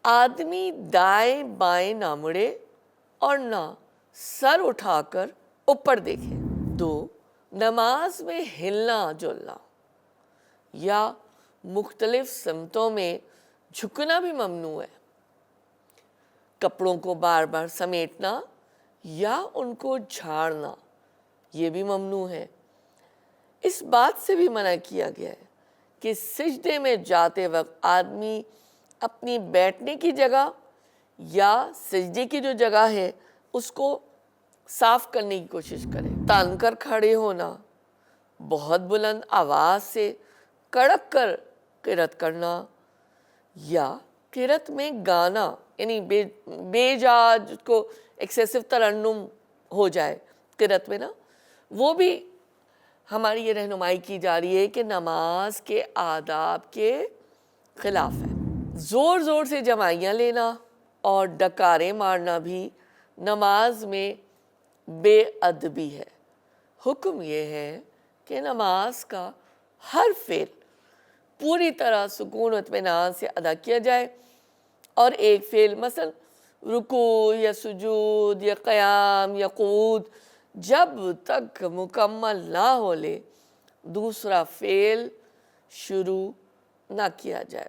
آدمی دائیں بائیں نہ مڑے اور نہ سر اٹھا کر اوپر دیکھے۔ 2. نماز میں ہلنا جلنا یا مختلف سمتوں میں جھکنا بھی ممنوع ہے۔ کپڑوں کو بار بار سمیٹنا یا ان کو جھاڑنا یہ بھی ممنوع ہے۔ اس بات سے بھی منع کیا گیا ہے کہ سجدے میں جاتے وقت آدمی اپنی بیٹھنے کی جگہ یا سجدے کی جو جگہ ہے اس کو صاف کرنے کی کوشش کرے۔ تن کر کھڑے ہونا، بہت بلند آواز سے کڑک کر قرأت کرنا یا قرأت میں گانا، یعنی بے جا جس کو ایکسیسو ترنم ہو جائے قرأت میں نا، وہ بھی ہماری یہ رہنمائی کی جا رہی ہے کہ نماز کے آداب کے خلاف ہے۔ زور زور سے جماعیاں لینا اور ڈکاریں مارنا بھی نماز میں بے ادبی ہے۔ حکم یہ ہے کہ نماز کا ہر فعل پوری طرح سکون و اطمینان سے ادا کیا جائے، اور ایک فعل مثلا رکوع یا سجود یا قیام یا قعود جب تک مکمل نہ ہو لے دوسرا فعل شروع نہ کیا جائے۔